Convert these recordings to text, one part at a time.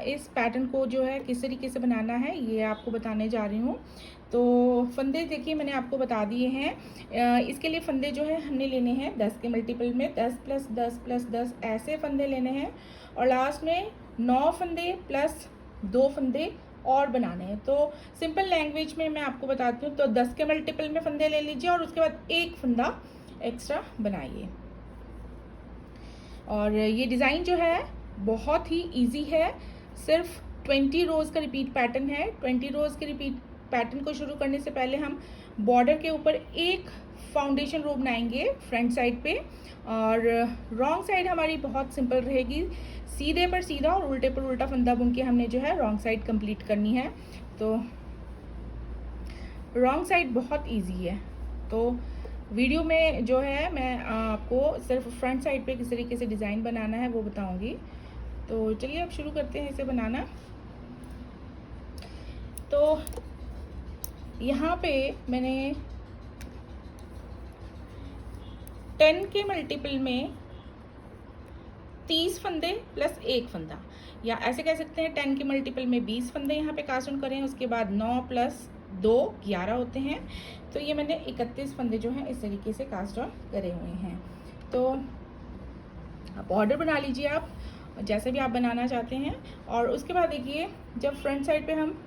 इस पैटर्न को जो है किस तरीके से बनाना है ये आपको बताने जा रही हूँ। तो फंदे देखिए मैंने आपको बता दिए हैं। इसके लिए फंदे जो है हमने लेने हैं 10 के मल्टीपल में 10 + 10 + 10 ऐसे फंदे लेने हैं और लास्ट में 9 फंदे प्लस 2 फंदे और बनाने हैं। तो सिंपल लैंग्वेज में मैं आपको बताती हूँ। तो 10 के मल्टीपल में फंदे ले लीजिए और उसके बाद एक फंदा एक्स्ट्रा बनाइए। और ये डिज़ाइन जो है बहुत ही इजी है, सिर्फ 20 रोज़ का रिपीट पैटर्न है। 20 रोज़ के रिपीट पैटर्न को शुरू करने से पहले हम बॉर्डर के ऊपर एक फाउंडेशन रो बनाएंगे फ्रंट साइड पे, और रॉन्ग साइड हमारी बहुत सिंपल रहेगी। सीधे पर सीधा और उल्टे पर उल्टा फंदा बुन के हमने जो है रॉन्ग साइड कंप्लीट करनी है। तो रॉन्ग साइड बहुत इजी है। तो वीडियो में जो है मैं आपको सिर्फ फ्रंट साइड पे किस तरीके से डिज़ाइन बनाना है वो बताऊंगी। तो चलिए अब शुरू करते हैं इसे बनाना। तो यहाँ पे मैंने 10 के मल्टीपल में 30 फंदे प्लस एक फंदा, या ऐसे कह सकते हैं 10 के मल्टीपल में 20 फंदे यहाँ पे कास्ट ऑन करें। उसके बाद 9 + 2 11 होते हैं। तो ये मैंने 31 फंदे जो हैं इस तरीके से कास्ट ऑन करे हुए हैं। तो आप ऑर्डर बना लीजिए, आप जैसे भी आप बनाना चाहते हैं। और उसके बाद देखिए जब फ्रंट साइड पे हम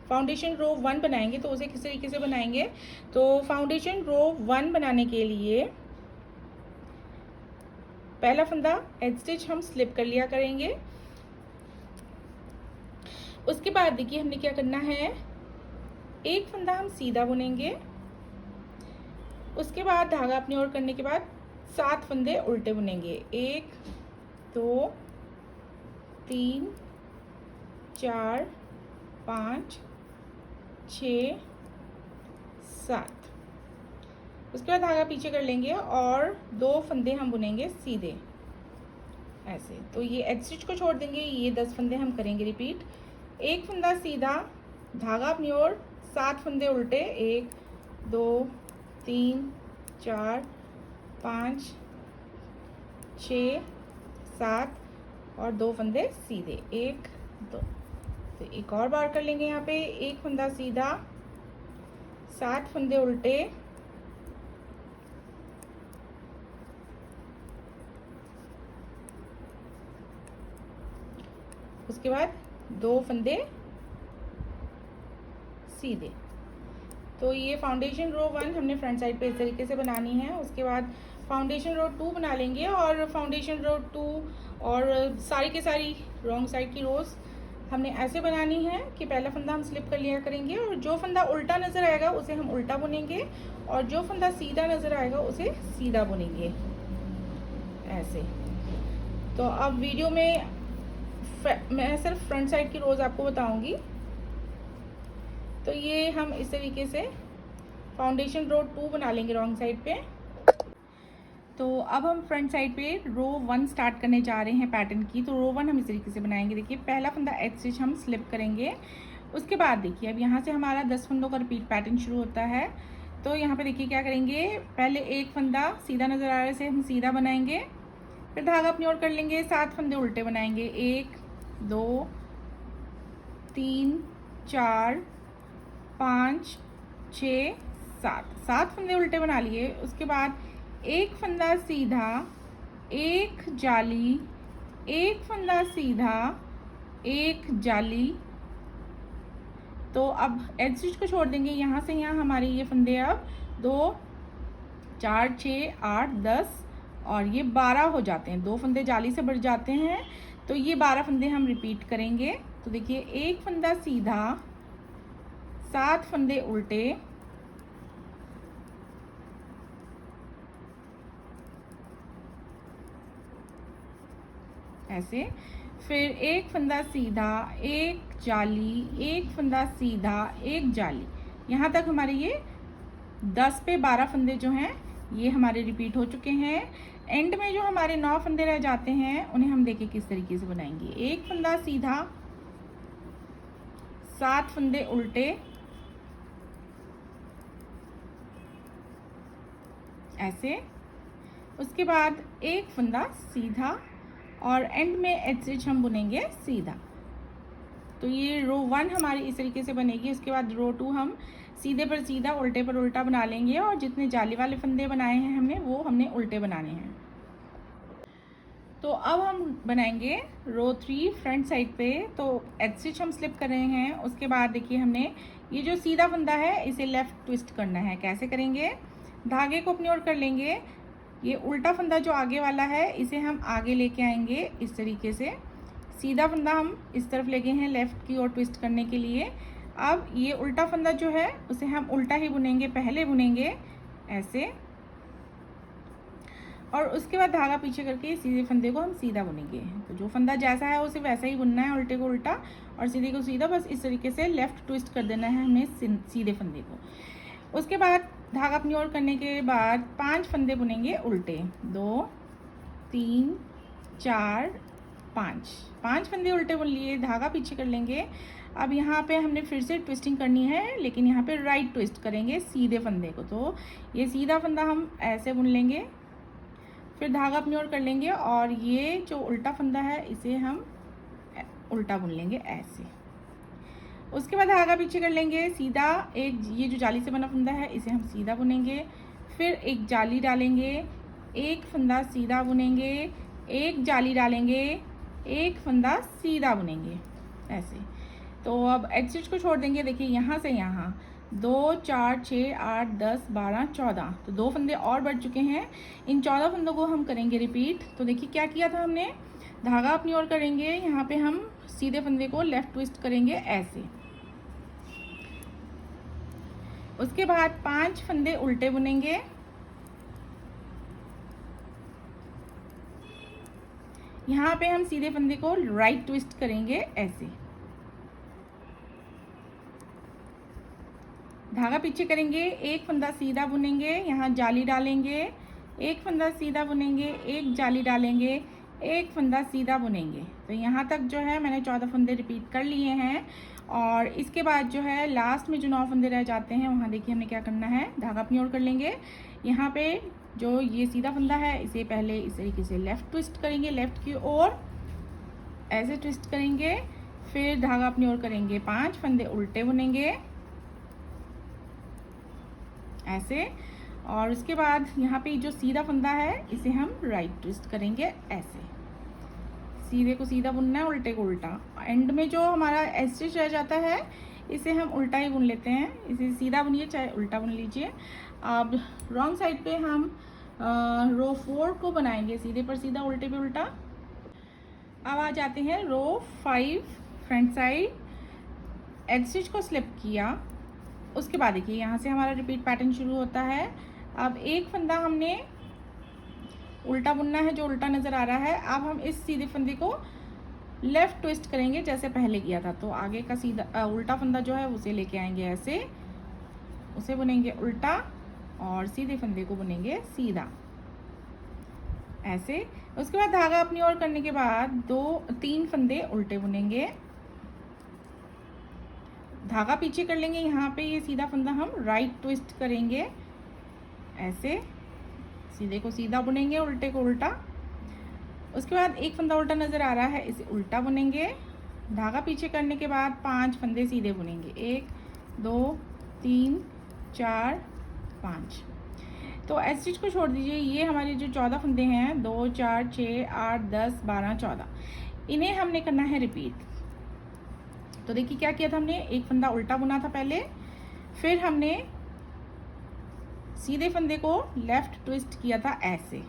फाउंडेशन रो 1 बनाएंगे तो उसे किस तरीके से बनाएंगे। तो फाउंडेशन रो 1 बनाने के लिए पहला फंदा एज स्टिच हम स्लिप कर लिया करेंगे। उसके बाद देखिए हमने क्या करना है, एक फंदा हम सीधा बुनेंगे। उसके बाद धागा अपनी ओर करने के बाद 7 फंदे उल्टे बुनेंगे। 1 2 3 4 5 6 7। उसके बाद धागा पीछे कर लेंगे और 2 फंदे हम बुनेंगे सीधे ऐसे। तो ये एज स्टिच को छोड़ देंगे, ये 10 फंदे हम करेंगे रिपीट। एक फंदा सीधा, धागा अपनी ओर, 7 फंदे उल्टे। 1 2 3 4 5 6 7 और 2 फंदे सीधे। 1 2। तो एक और बार कर लेंगे यहाँ पे, एक फंदा सीधा, 7 फंदे उल्टे, उसके बाद 2 फंदे सीधे। तो ये फाउंडेशन रो 1 हमने फ्रंट साइड पे इस तरीके से बनानी है। उसके बाद फाउंडेशन रो 2 बना लेंगे और फाउंडेशन रो 2 और सारी के सारी रॉन्ग साइड की रोज हमने ऐसे बनानी है कि पहला फंदा हम स्लिप कर लिया करेंगे और जो फंदा उल्टा नज़र आएगा उसे हम उल्टा बुनेंगे और जो फंदा सीधा नज़र आएगा उसे सीधा बुनेंगे ऐसे। तो अब वीडियो में मैं सिर्फ फ्रंट साइड की रोज़ आपको बताऊंगी। तो ये हम इस तरीके से फाउंडेशन रो 2 बना लेंगे रॉन्ग साइड पे। तो अब हम फ्रंट साइड पे रो 1 स्टार्ट करने जा रहे हैं पैटर्न की। तो रो 1 हम इस तरीके से बनाएंगे। देखिए पहला फंदा एज स्टिच हम स्लिप करेंगे। उसके बाद देखिए अब यहाँ से हमारा 10 फंदों का रिपीट पैटर्न शुरू होता है। तो यहाँ पे देखिए क्या करेंगे, पहले एक फंदा सीधा नज़र आ रहा है इसे हम सीधा बनाएंगे, फिर धागा अपनी ओर कर लेंगे, 7 फंदे उल्टे बनाएंगे। 1 2 3 4 5 6 7 फंदे उल्टे बना लिए। उसके बाद एक फंदा सीधा, एक जाली, एक फंदा सीधा, एक जाली। तो अब एज स्टिच को छोड़ देंगे, यहाँ से यहाँ हमारे ये फंदे अब 2 4 6 8 10 और ये 12 हो जाते हैं। 2 फंदे जाली से बढ़ जाते हैं तो ये 12 फंदे हम रिपीट करेंगे। तो देखिए एक फंदा सीधा, 7 फंदे उल्टे, ऐसे, फिर एक फंदा सीधा, एक जाली, एक फंदा सीधा, एक जाली। यहाँ तक हमारे ये 10 पे 12 फंदे जो हैं ये हमारे रिपीट हो चुके हैं। एंड में जो हमारे 9 फंदे रह जाते हैं उन्हें हम देखिए किस तरीके से बनाएंगे। एक फंदा सीधा, 7 फंदे उल्टे, ऐसे। उसके बाद एक फंदा सीधा और एंड में एज स्टिच हम बुनेंगे सीधा। तो ये रो 1 हमारी इस तरीके से बनेगी। उसके बाद रो 2 हम सीधे पर सीधा उल्टे पर उल्टा बना लेंगे और जितने जाली वाले फंदे बनाए हैं हमने वो हमने उल्टे बनाने हैं। तो अब हम बनाएंगे रो 3 फ्रंट साइड पे। तो एज स्टिच हम स्लिप कर रहे हैं। उसके बाद देखिए हमने ये जो सीधा फंदा है इसे लेफ़्ट ट्विस्ट करना है। कैसे करेंगे, धागे को अपनी ओर कर लेंगे। ये उल्टा फंदा जो आगे वाला है इसे हम आगे लेके आएंगे इस तरीके से। सीधा फंदा हम इस तरफ ले गए हैं लेफ़्ट की ओर ट्विस्ट करने के लिए। अब ये उल्टा फंदा जो है उसे हम उल्टा ही बुनेंगे, पहले बुनेंगे ऐसे, और उसके बाद धागा पीछे करके सीधे फंदे को हम सीधा बुनेंगे। तो जो फंदा जैसा है उसे वैसा ही बुनना है, उल्टे को उल्टा और सीधे को सीधा, बस इस तरीके से लेफ़्ट ट्विस्ट कर देना है हमें सीधे फंदे को। उसके बाद धागा अपनी ओर करने के बाद 5 फंदे बुनेंगे उल्टे। 2 3 4 5 फंदे उल्टे बुन लिए, धागा पीछे कर लेंगे। अब यहाँ पे हमने फिर से ट्विस्टिंग करनी है, लेकिन यहाँ पे राइट ट्विस्ट करेंगे सीधे फंदे को। तो ये सीधा फंदा हम ऐसे बुन लेंगे, फिर धागा अपनी ओर कर लेंगे और ये जो उल्टा फंदा है इसे हम उल्टा बुन लेंगे ऐसे। उसके बाद धागा पीछे कर लेंगे सीधा। एक ये जो जाली से बना फंदा है इसे हम सीधा बुनेंगे, फिर एक जाली डालेंगे, एक फंदा सीधा बुनेंगे, एक जाली डालेंगे, एक फंदा सीधा बुनेंगे ऐसे। तो अब एज स्टिच को छोड़ देंगे। देखिए यहाँ से यहाँ 2 4 6 8 10 12 14, तो 2 फंदे और बढ़ चुके हैं। इन 14 फंदों को हम करेंगे रिपीट। तो देखिए क्या किया था हमने, धागा अपनी ओर करेंगे, यहाँ पे हम सीधे फंदे को लेफ़्ट ट्विस्ट करेंगे ऐसे। उसके बाद 5 फंदे उल्टे बुनेंगे, यहाँ पे हम सीधे फंदे को राइट ट्विस्ट करेंगे ऐसे। धागा पीछे करेंगे, एक फंदा सीधा बुनेंगे, यहाँ जाली डालेंगे, एक फंदा सीधा बुनेंगे, एक जाली डालेंगे, एक फंदा सीधा बुनेंगे। तो यहाँ तक जो है मैंने 14 फंदे रिपीट कर लिए हैं। और इसके बाद जो है लास्ट में जो 9 फंदे रह जाते हैं वहाँ देखिए हमने क्या करना है, धागा अपनी ओर कर लेंगे। यहाँ पे जो ये सीधा फंदा है इसे पहले इस तरीके से लेफ़्ट ट्विस्ट करेंगे, लेफ़्ट की ओर ऐसे ट्विस्ट करेंगे, फिर धागा अपनी ओर करेंगे, 5 फंदे उल्टे बुनेंगे ऐसे। और उसके बाद यहाँ पे जो सीधा फंदा है इसे हम राइट ट्विस्ट करेंगे ऐसे। सीधे को सीधा बुनना है, उल्टे को उल्टा। एंड में जो हमारा एज स्टिच रह जाता है इसे हम उल्टा ही बुन लेते हैं, इसे सीधा बुनिए चाहे उल्टा बुन लीजिए। अब रॉन्ग साइड पे हम रो 4 को बनाएंगे, सीधे पर सीधा उल्टे पे उल्टा। अब आ जाते हैं रो 5 फ्रंट साइड। एज स्टिच को स्लिप किया, उसके बाद देखिए यहाँ से हमारा रिपीट पैटर्न शुरू होता है। अब एक फंदा हमने उल्टा बुनना है जो उल्टा नज़र आ रहा है। अब हम इस सीधे फंदे को लेफ़्ट ट्विस्ट करेंगे जैसे पहले किया था। तो आगे का सीधा उल्टा फंदा जो है उसे लेके आएंगे ऐसे, उसे बुनेंगे उल्टा और सीधे फंदे को बुनेंगे सीधा ऐसे। उसके बाद धागा अपनी ओर करने के बाद 2-3 फंदे उल्टे बुनेंगे, धागा पीछे कर लेंगे। यहाँ पे ये सीधा फंदा हम राइट ट्विस्ट करेंगे ऐसे, सीधे को सीधा बुनेंगे, उल्टे को उल्टा। उसके बाद एक फंदा उल्टा नज़र आ रहा है इसे उल्टा बुनेंगे, धागा पीछे करने के बाद 5 फंदे सीधे बुनेंगे, 1 2 3 4 5। तो एज स्टिच को छोड़ दीजिए। ये हमारे जो 14 फंदे हैं 2 4 6 8 10 12 14, इन्हें हमने करना है रिपीट। तो देखिए क्या किया था हमने, एक फंदा उल्टा बुना था पहले, फिर हमने सीधे फंदे को लेफ़्ट ट्विस्ट किया था ऐसे,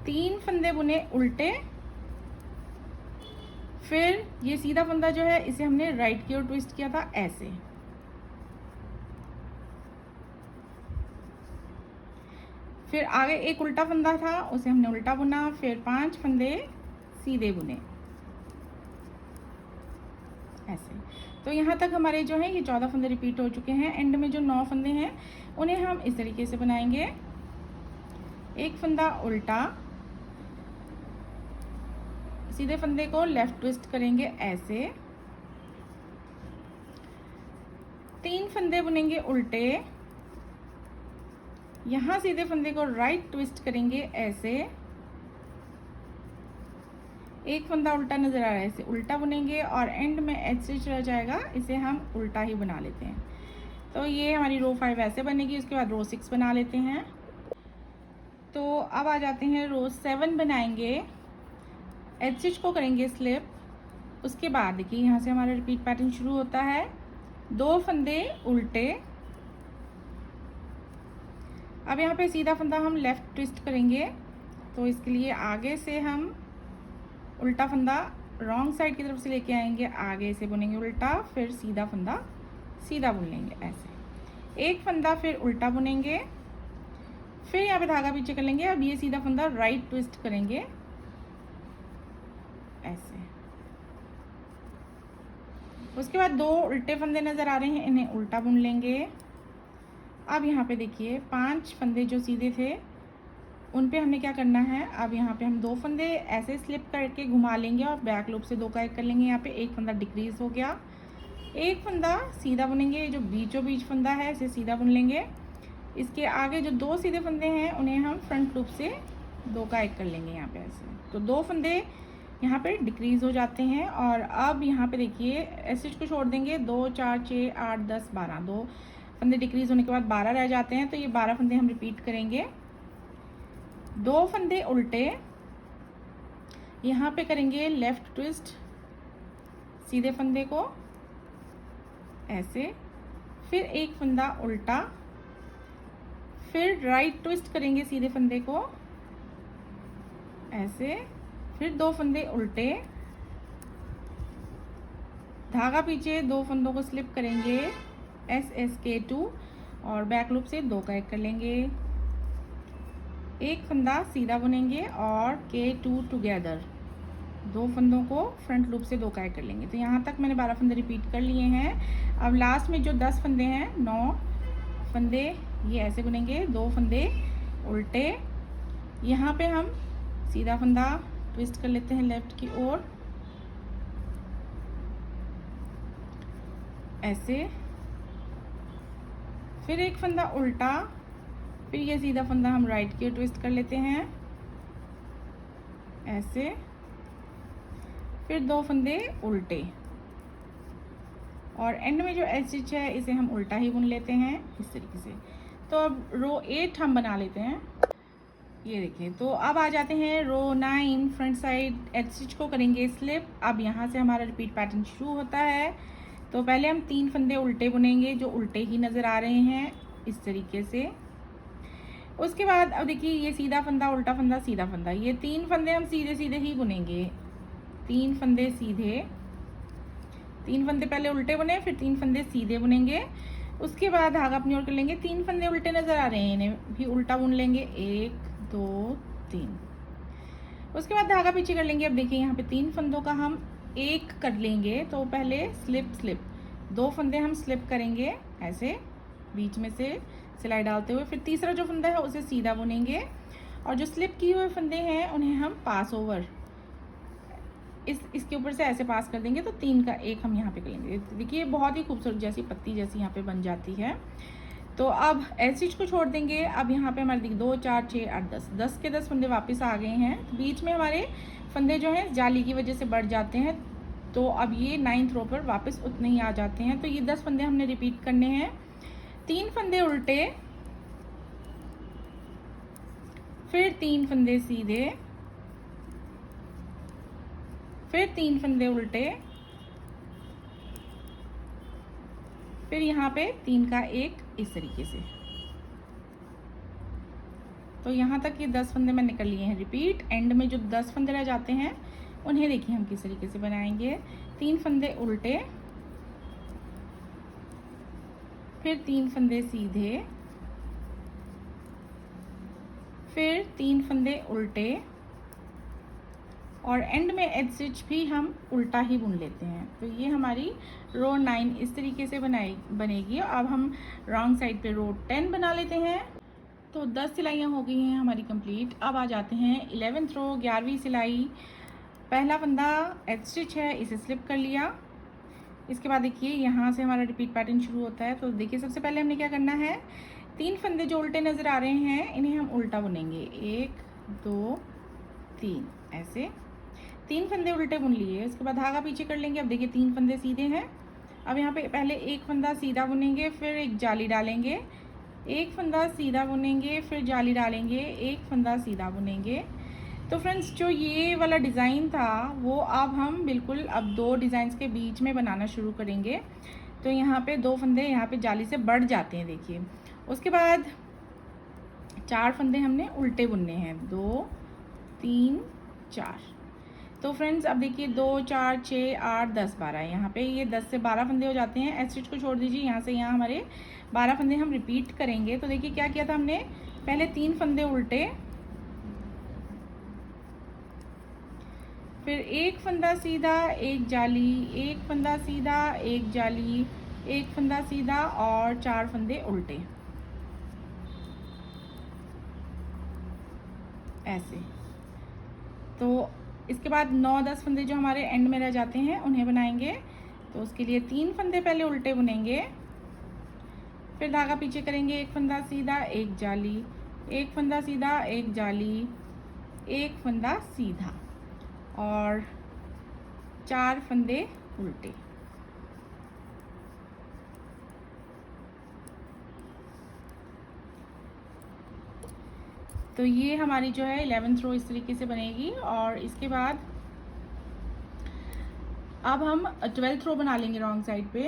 3 फंदे बुने उल्टे, फिर ये सीधा फंदा जो है इसे हमने राइट की ओर ट्विस्ट किया था ऐसे। फिर आगे एक उल्टा फंदा था उसे हमने उल्टा बुना, फिर 5 फंदे सीधे बुने ऐसे। तो यहाँ तक हमारे जो है ये 14 फंदे रिपीट हो चुके हैं। एंड में जो 9 फंदे हैं उन्हें हम इस तरीके से बनाएंगे, एक फंदा उल्टा, सीधे फंदे को लेफ़्ट ट्विस्ट करेंगे ऐसे, 3 फंदे बुनेंगे उल्टे, यहाँ सीधे फंदे को राइट ट्विस्ट करेंगे ऐसे, एक फंदा उल्टा नज़र आ रहा है, इसे उल्टा बुनेंगे और एंड में एच स्टिच रह जाएगा, इसे हम उल्टा ही बना लेते हैं। तो ये हमारी रो 5 ऐसे बनेगी। उसके बाद रो 6 बना लेते हैं। तो अब आ जाते हैं रो 7 बनाएंगे। एच स्टिच को करेंगे स्लिप। उसके बाद देखिए यहाँ से हमारा रिपीट पैटर्न शुरू होता है। 2 फंदे उल्टे। अब यहाँ पे सीधा फंदा हम लेफ़्ट ट्विस्ट करेंगे, तो इसके लिए आगे से हम उल्टा फंदा रॉन्ग साइड की तरफ से लेके आएंगे, आगे से बुनेंगे उल्टा, फिर सीधा फंदा सीधा बुन लेंगे ऐसे। एक फंदा फिर उल्टा बुनेंगे, फिर यहाँ पे धागा पीछे कर लेंगे। अब ये सीधा फंदा राइट ट्विस्ट करेंगे ऐसे। उसके बाद 2 उल्टे फंदे नज़र आ रहे हैं, इन्हें उल्टा बुन लेंगे। अब यहाँ पे देखिए 5 फंदे जो सीधे थे उन पे हमने क्या करना है, अब यहाँ पे हम 2 फंदे ऐसे स्लिप करके घुमा लेंगे और बैक लूप से 2 का 1 कर लेंगे। यहाँ पे एक फंदा डिक्रीज हो गया, एक फंदा सीधा बुनेंगे। जो बीचों बीच फंदा है इसे सीधा बुन लेंगे। इसके आगे जो 2 सीधे फंदे हैं उन्हें हम फ्रंट लूप से 2 का 1 कर लेंगे यहाँ पे ऐसे। तो 2 फंदे यहाँ पे डिक्रीज हो जाते हैं। और अब यहाँ पे देखिए एच स्टिच को छोड़ देंगे। 2 4 6 8 10 12, 2 फंदे डिक्रीज होने के बाद 12 रह जाते हैं। तो ये 12 फंदे हम रिपीट करेंगे। 2 फंदे उल्टे, यहाँ पे करेंगे लेफ्ट ट्विस्ट सीधे फंदे को ऐसे, फिर एक फंदा उल्टा, फिर राइट ट्विस्ट करेंगे सीधे फंदे को ऐसे, फिर 2 फंदे उल्टे, धागा पीछे 2 फंदों को स्लिप करेंगे SSK2 और बैक लूप से 2 का 1 कर लेंगे। एक फंदा सीधा बुनेंगे और K2 टुगेदर, 2 फंदों को फ्रंट लूप से 2 का 1 कर लेंगे। तो यहाँ तक मैंने 12 फंदे रिपीट कर लिए हैं। अब लास्ट में जो 10 फंदे हैं, 9 फंदे ये ऐसे बुनेंगे। 2 फंदे उल्टे, यहाँ पे हम सीधा फंदा ट्विस्ट कर लेते हैं लेफ्ट की ओर ऐसे, फिर एक फंदा उल्टा, फिर ये सीधा फंदा हम राइट की ओर ट्विस्ट कर लेते हैं ऐसे, फिर 2 फंदे उल्टे और एंड में जो एच स्टिच है इसे हम उल्टा ही बुन लेते हैं इस तरीके से। तो अब रो 8 हम बना लेते हैं। ये देखिए, तो अब आ जाते हैं रो 9। फ्रंट साइड एच स्टिच को करेंगे स्लिप। अब यहाँ से हमारा रिपीट पैटर्न शुरू होता है। तो पहले हम 3 फंदे उल्टे बुनेंगे जो उल्टे ही नज़र आ रहे हैं इस तरीके से। उसके बाद अब देखिए ये सीधा फंदा उल्टा फंदा सीधा फंदा, ये 3 फंदे हम सीधे सीधे ही बुनेंगे। 3 फंदे सीधे, 3 फंदे पहले उल्टे बुने, फिर 3 फंदे सीधे बुनेंगे। उसके बाद धागा अपनी ओर कर लेंगे। 3 फंदे उल्टे नज़र आ रहे हैं, इन्हें भी उल्टा बुन लेंगे 1 2 3। उसके बाद धागा पीछे कर लेंगे। अब देखिए यहाँ पे 3 फंदों का हम 1 कर लेंगे। तो पहले स्लिप स्लिप, 2 फंदे हम स्लिप करेंगे ऐसे बीच में से सिलाई डालते हुए, फिर तीसरा जो फंदा है उसे सीधा बुनेंगे और जो स्लिप किए हुए फंदे हैं उन्हें हम पास ओवर इसके ऊपर से ऐसे पास कर देंगे। तो 3 का 1 हम यहाँ पे कर लेंगे। देखिए बहुत ही खूबसूरत जैसी पत्ती जैसी यहाँ पे बन जाती है। तो अब एच स्टिच को छोड़ देंगे। अब यहाँ पे हमारे देखिए 2 4 6 8 10, 10 के 10 फंदे वापस आ गए हैं। बीच में हमारे फंदे जो हैं जाली की वजह से बढ़ जाते हैं, तो अब ये 9th रो पर वापस उतने ही आ जाते हैं। तो ये 10 फंदे हमने रिपीट करने हैं। 3 फंदे उल्टे, फिर 3 फंदे सीधे, फिर 3 फंदे उल्टे, फिर यहाँ पे 3 का 1 इस तरीके से। तो यहाँ तक ये 10 फंदे मैंने कर लिए हैं रिपीट। एंड में जो 10 फंदे रह जाते हैं उन्हें देखिए हम किस तरीके से बनाएंगे। 3 फंदे उल्टे, फिर 3 फंदे सीधे, फिर 3 फंदे उल्टे और एंड में एच स्टिच भी हम उल्टा ही बुन लेते हैं। तो ये हमारी रो 9 इस तरीके से बनेगी। अब हम रॉन्ग साइड पे रो 10 बना लेते हैं। तो 10 सिलाइयाँ हो गई हैं हमारी कंप्लीट। अब आ जाते हैं 11th रो, 11वीं सिलाई। पहला फंदा एच स्टिच है, इसे स्लिप कर लिया। इसके बाद देखिए यहाँ से हमारा रिपीट पैटर्न शुरू होता है। तो देखिए सबसे पहले हमने क्या करना है, 3 फंदे जो उल्टे नज़र आ रहे हैं इन्हें हम उल्टा बुनेंगे 1 2 3 ऐसे। 3 फंदे उल्टे बुन लिए, उसके बाद धागा पीछे कर लेंगे। अब देखिए 3 फंदे सीधे हैं। अब यहाँ पे पहले एक फंदा सीधा बुनेंगे, फिर एक जाली डालेंगे, एक फंदा सीधा बुनेंगे, फिर जाली डालेंगे, एक फंदा सीधा बुनेंगे। तो फ्रेंड्स जो ये वाला डिज़ाइन था वो अब हम बिल्कुल अब 2 डिज़ाइंस के बीच में बनाना शुरू करेंगे। तो यहाँ पे 2 फंदे यहाँ पे जाली से बढ़ जाते हैं, देखिए। उसके बाद 4 फंदे हमने उल्टे बुनने हैं, 2 3 4। तो फ्रेंड्स अब देखिए 2 4 6 8 10 12, यहाँ पे ये 10 से 12 फंदे हो जाते हैं। एस स्टिच को छोड़ दीजिए, यहाँ से यहाँ हमारे 12 फंदे हम रिपीट करेंगे। तो देखिए क्या किया था हमने, पहले 3 फंदे उल्टे, फिर एक फंदा सीधा, एक जाली, एक फंदा सीधा, एक जाली, एक फंदा सीधा और 4 फंदे उल्टे, ऐसे। तो इसके बाद 9-10 फंदे जो हमारे एंड में रह जाते हैं उन्हें बनाएंगे। तो उसके लिए 3 फंदे पहले उल्टे बुनेंगे, फिर धागा पीछे करेंगे, एक फंदा सीधा, एक जाली, एक फंदा सीधा, एक जाली, एक फंदा सीधा और 4 फंदे उल्टे। तो ये हमारी जो है 11th रो इस तरीके से बनेगी। और इसके बाद अब हम 12th रो बना लेंगे रॉन्ग साइड पे।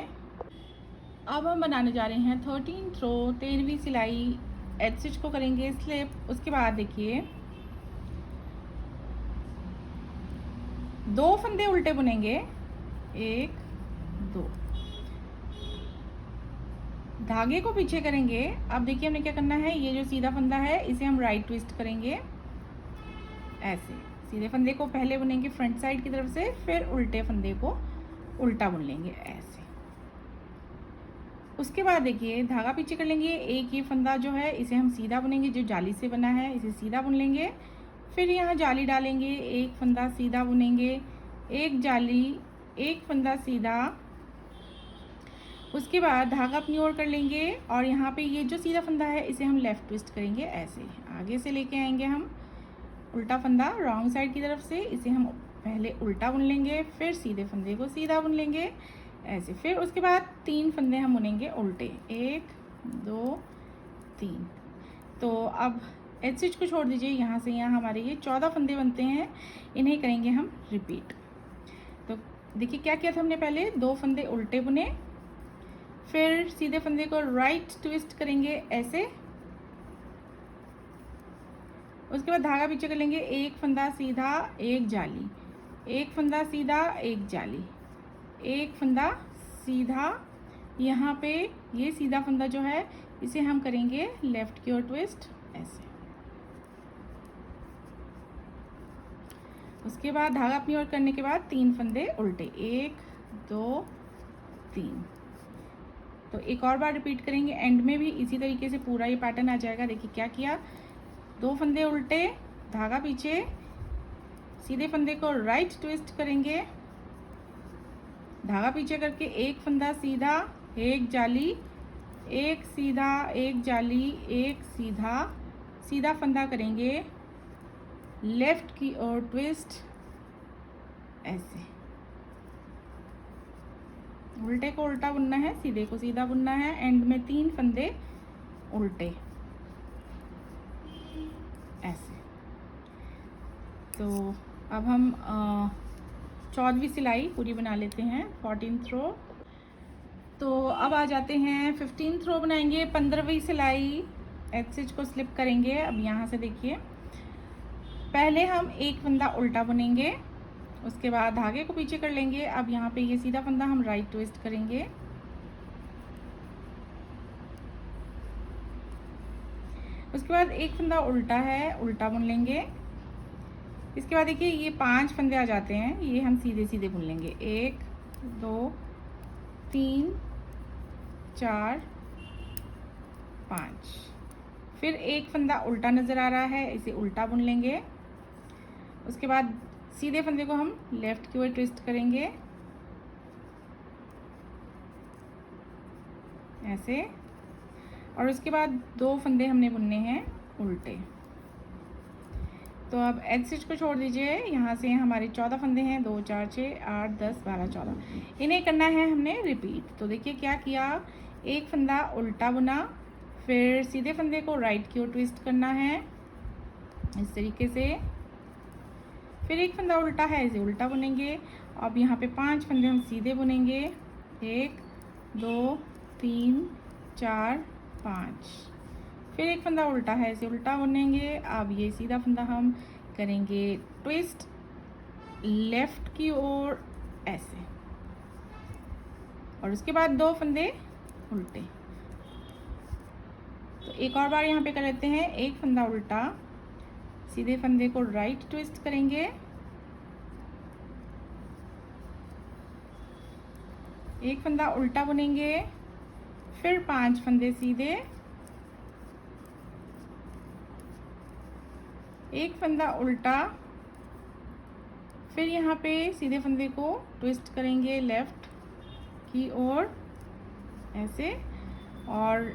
अब हम बनाने जा रहे हैं 13th रो, 13वीं सिलाई। एज स्टिच को करेंगे स्लिप। उसके बाद देखिए 2 फंदे उल्टे बुनेंगे, 1 2, धागे को पीछे करेंगे। अब देखिए हमने क्या करना है, ये जो सीधा फंदा है इसे हम राइट ट्विस्ट करेंगे, ऐसे। सीधे फंदे को पहले बुनेंगे फ्रंट साइड की तरफ से, फिर उल्टे फंदे को उल्टा बुन लेंगे, ऐसे। उसके बाद देखिए धागा पीछे कर लेंगे। एक ये फंदा जो है इसे हम सीधा बुनेंगे, जो जाली से बना है इसे सीधा बुन लेंगे, फिर यहाँ जाली डालेंगे, एक फंदा सीधा बुनेंगे, एक जाली, एक फंदा सीधा। उसके बाद धागा अपनी ओर कर लेंगे और यहाँ पे ये जो सीधा फंदा है इसे हम लेफ़्ट ट्विस्ट करेंगे, ऐसे। आगे से लेके आएंगे हम उल्टा फंदा रॉन्ग साइड की तरफ से, इसे हम पहले उल्टा बुन लेंगे, फिर सीधे फंदे को सीधा बुन लेंगे, ऐसे। फिर उसके बाद 3 फंदे हम बुनेंगे उल्टे, 1 2 3। तो अब एज स्टिच को छोड़ दीजिए, यहाँ से यहाँ हमारे ये 14 फंदे बनते हैं, इन्हें करेंगे हम रिपीट। तो देखिए क्या किया था हमने, पहले 2 फंदे उल्टे बुने, फिर सीधे फंदे को राइट ट्विस्ट करेंगे, ऐसे। उसके बाद धागा पीछे कर लेंगे, एक फंदा सीधा, एक जाली, एक फंदा सीधा, एक जाली, एक फंदा सीधा। यहाँ पे ये सीधा फंदा जो है इसे हम करेंगे लेफ्ट की ओर ट्विस्ट, ऐसे। उसके बाद धागा अपनी ओर करने के बाद 3 फंदे उल्टे, 1 2 3। तो एक और बार रिपीट करेंगे, एंड में भी इसी तरीके से पूरा ये पैटर्न आ जाएगा। देखिए क्या किया, 2 फंदे उल्टे, धागा पीछे, सीधे फंदे को राइट ट्विस्ट करेंगे, धागा पीछे करके एक फंदा सीधा, एक जाली, एक सीधा, एक जाली, एक सीधा, सीधा फंदा करेंगे, लेफ्ट की ओर ट्विस्ट, ऐसे। उल्टे को उल्टा बुनना है, सीधे को सीधा बुनना है, एंड में 3 फंदे उल्टे, ऐसे। तो अब हम 14वीं सिलाई पूरी बना लेते हैं, 14th रो। तो अब आ जाते हैं 15th रो बनाएंगे, 15वीं सिलाई। एज स्टिच को स्लिप करेंगे। अब यहाँ से देखिए पहले हम एक फंदा उल्टा बुनेंगे, उसके बाद धागे को पीछे कर लेंगे। अब यहाँ पे ये सीधा फंदा हम राइट ट्विस्ट करेंगे, उसके बाद एक फंदा उल्टा है, उल्टा बुन लेंगे। इसके बाद देखिए ये 5 फंदे आ जाते हैं, ये हम सीधे सीधे बुन लेंगे, 1 2 3 4 5। फिर एक फंदा उल्टा नज़र आ रहा है, इसे उल्टा बुन लेंगे। उसके बाद सीधे फंदे को हम लेफ्ट की ओर ट्विस्ट करेंगे, ऐसे। और उसके बाद 2 फंदे हमने बुनने हैं उल्टे। तो अब एज स्टिच को छोड़ दीजिए। यहाँ से हमारे 14 फंदे हैं, 2 4 6 8 10 12 14। इन्हें करना है हमने रिपीट। तो देखिए क्या किया, एक फंदा उल्टा बुना, फिर सीधे फंदे को राइट की ओर ट्विस्ट करना है इस तरीके से, फिर एक फंदा उल्टा है इसे उल्टा बुनेंगे। अब यहाँ पे 5 फंदे हम सीधे बुनेंगे, 1 2 3 4 5। फिर एक फंदा उल्टा है इसे उल्टा बुनेंगे। अब ये सीधा फंदा हम करेंगे ट्विस्ट लेफ्ट की ओर ऐसे, और उसके बाद 2 फंदे उल्टे। तो एक और बार यहाँ पे कर लेते हैं, एक फंदा उल्टा, सीधे फंदे को राइट ट्विस्ट करेंगे, एक फंदा उल्टा बुनेंगे, फिर 5 फंदे सीधे, एक फंदा उल्टा, फिर यहाँ पे सीधे फंदे को ट्विस्ट करेंगे लेफ्ट की ओर ऐसे, और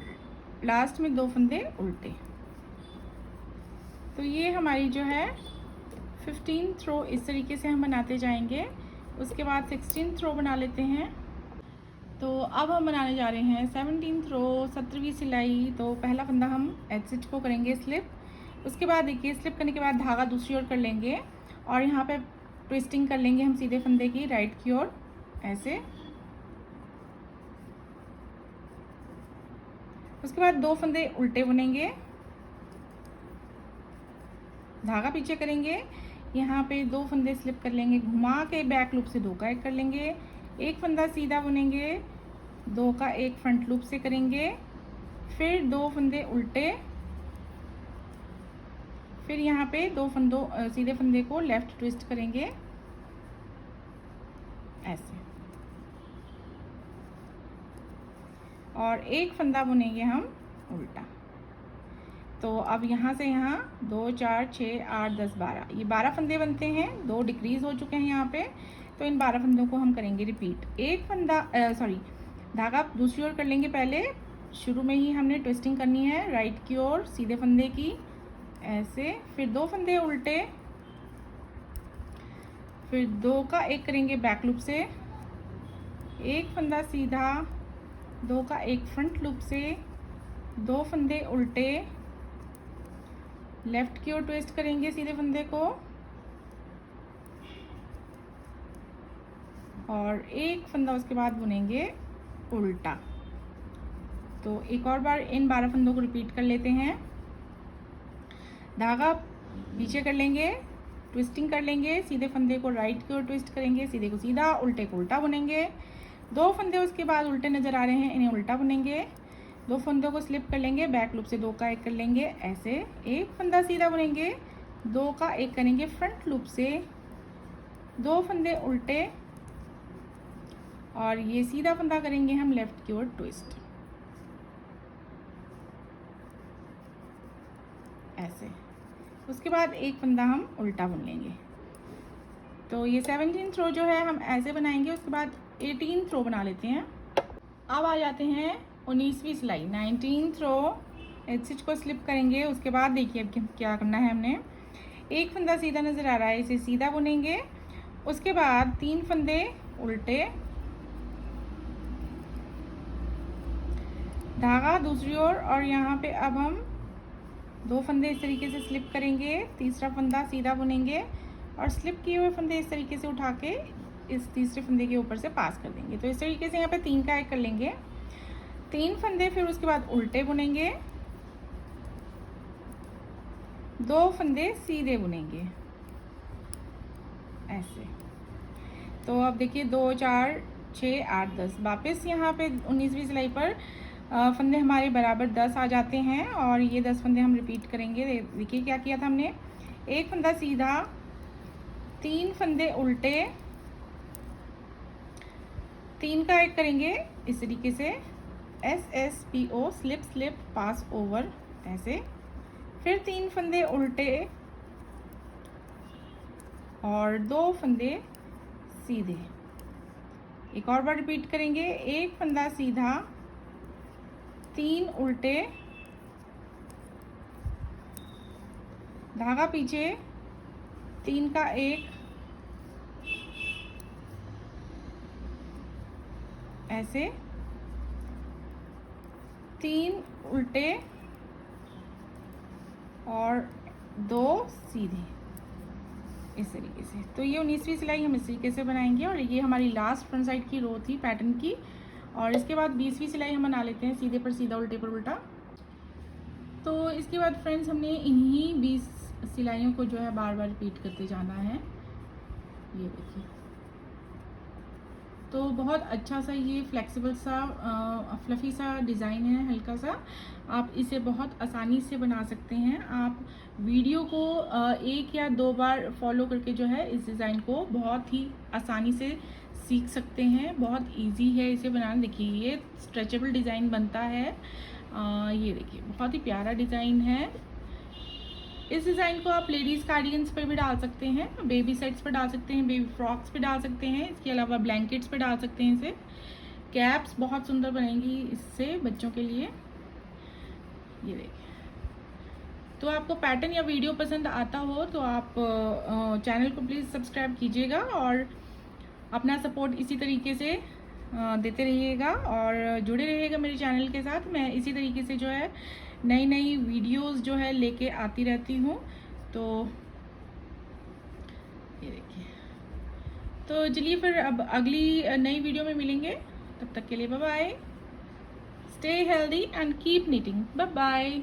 लास्ट में 2 फंदे उल्टे। तो ये हमारी जो है 15th रो इस तरीके से हम बनाते जाएंगे। उसके बाद 16th रो बना लेते हैं। तो अब हम बनाने जा रहे हैं 17th रो 17वीं सिलाई। तो पहला फंदा हम एज स्टिच को करेंगे स्लिप, उसके बाद देखिए स्लिप करने के बाद धागा दूसरी ओर कर लेंगे, और यहाँ पे ट्विस्टिंग कर लेंगे हम सीधे फंदे की राइट की ओर ऐसे। उसके बाद 2 फंदे उल्टे बुनेंगे, धागा पीछे करेंगे, यहाँ पे 2 फंदे स्लिप कर लेंगे, घुमा के बैक लूप से 2 का 1 कर लेंगे, एक फंदा सीधा बुनेंगे, 2 का 1 फ्रंट लूप से करेंगे, फिर 2 फंदे उल्टे, फिर यहाँ पे 2 फंदों सीधे फंदे को लेफ्ट ट्विस्ट करेंगे ऐसे, और एक फंदा बुनेंगे हम उल्टा। तो अब यहाँ से यहाँ 2 4 6 8 10 12, ये 12 फंदे बनते हैं, 2 डिक्रीज हो चुके हैं यहाँ पे। तो इन 12 फंदों को हम करेंगे रिपीट। एक फंदा धागा दूसरी ओर कर लेंगे, पहले शुरू में ही हमने ट्विस्टिंग करनी है राइट की ओर सीधे फंदे की ऐसे, फिर 2 फंदे उल्टे, फिर 2 का 1 करेंगे बैक लूप से, एक फंदा सीधा, 2 का 1 फ्रंट लूप से, 2 फंदे उल्टे, लेफ्ट की ओर ट्विस्ट करेंगे सीधे फंदे को, और एक फंदा उसके बाद बुनेंगे उल्टा। तो एक और बार इन 12 फंदों को रिपीट कर लेते हैं। धागा पीछे कर लेंगे, ट्विस्टिंग कर लेंगे, सीधे फंदे को राइट की ओर ट्विस्ट करेंगे, सीधे को सीधा, उल्टे को उल्टा बुनेंगे, 2 फंदे उसके बाद उल्टे नज़र आ रहे हैं, इन्हें उल्टा बुनेंगे, 2 फंदों को स्लिप कर लेंगे, बैक लूप से 2 का 1 कर लेंगे ऐसे, एक फंदा सीधा बुनेंगे, 2 का 1 करेंगे फ्रंट लूप से, 2 फंदे उल्टे, और ये सीधा फंदा करेंगे हम लेफ्ट की ओर ट्विस्ट ऐसे। उसके बाद एक फंदा हम उल्टा बुन लेंगे। तो ये 17th रो जो है हम ऐसे बनाएंगे। उसके बाद 18th रो बना लेते हैं। अब आ जाते हैं 19वीं सिलाई 19th रो। एज स्टिच को स्लिप करेंगे। उसके बाद देखिए अब क्या करना है हमने, एक फंदा सीधा नज़र आ रहा है, इसे सीधा बुनेंगे, उसके बाद 3 फंदे उल्टे, धागा दूसरी ओर, और यहाँ पे अब हम 2 फंदे इस तरीके से स्लिप करेंगे, तीसरा फंदा सीधा बुनेंगे, और स्लिप किए हुए फंदे इस तरीके से उठा के इस तीसरे फंदे के ऊपर से पास कर देंगे। तो इस तरीके से यहाँ पे 3 का 1 कर लेंगे, 3 फंदे, फिर उसके बाद उल्टे बुनेंगे, 2 फंदे सीधे बुनेंगे ऐसे। तो अब देखिए 2 4 6 8 10, वापस यहाँ पे 19वीं सिलाई पर फंदे हमारे बराबर 10 आ जाते हैं, और ये 10 फंदे हम रिपीट करेंगे। देखिए क्या किया था हमने, एक फंदा सीधा, 3 फंदे उल्टे, 3 का 1 करेंगे इस तरीके से, SSPO स्लिप स्लिप पास ओवर ऐसे, फिर 3 फंदे उल्टे और 2 फंदे सीधे। एक और बार रिपीट करेंगे, एक फंदा सीधा, 3 उल्टे, धागा पीछे, 3 का 1, ऐसे 3 उल्टे और 2 सीधे, इस तरीके से। तो ये 19वीं सिलाई हम इस तरीके से बनाएंगे और ये हमारी लास्ट फ्रंट साइड की रो थी पैटर्न की। और इसके बाद 20वीं सिलाई हम बना लेते हैं, सीधे पर सीधा, उल्टे पर उल्टा। तो इसके बाद फ्रेंड्स हमने इन्हीं 20 सिलाइयों को जो है बार बार रिपीट करते जाना है। ये देखिए, तो बहुत अच्छा सा ये फ्लेक्सिबल सा फ्लफ़ी सा डिज़ाइन है, हल्का सा। आप इसे बहुत आसानी से बना सकते हैं। आप वीडियो को 1 या 2 बार फॉलो करके जो है इस डिज़ाइन को बहुत ही आसानी से सीख सकते हैं। बहुत इजी है इसे बनाना। देखिए ये स्ट्रेचेबल डिज़ाइन बनता है। ये देखिए बहुत ही प्यारा डिज़ाइन है। इस डिज़ाइन को आप लेडीज़ कार्डिगन्स पर भी डाल सकते हैं, बेबी सेट्स पर डाल सकते हैं, बेबी फ्रॉक्स पे डाल सकते हैं, इसके अलावा ब्लैंकेट्स पे डाल सकते हैं। इसे कैप्स बहुत सुंदर बनेंगी इससे बच्चों के लिए। ये देखिए, तो आपको पैटर्न या वीडियो पसंद आता हो तो आप चैनल को प्लीज़ सब्सक्राइब कीजिएगा और अपना सपोर्ट इसी तरीके से देते रहिएगा और जुड़े रहिएगा मेरे चैनल के साथ। मैं इसी तरीके से जो है नई नई वीडियोस जो है लेके आती रहती हूँ। तो ये देखिए, तो चलिए फिर अब अगली नई वीडियो में मिलेंगे। तब तक के लिए bye bye, stay healthy and keep knitting. Bye bye.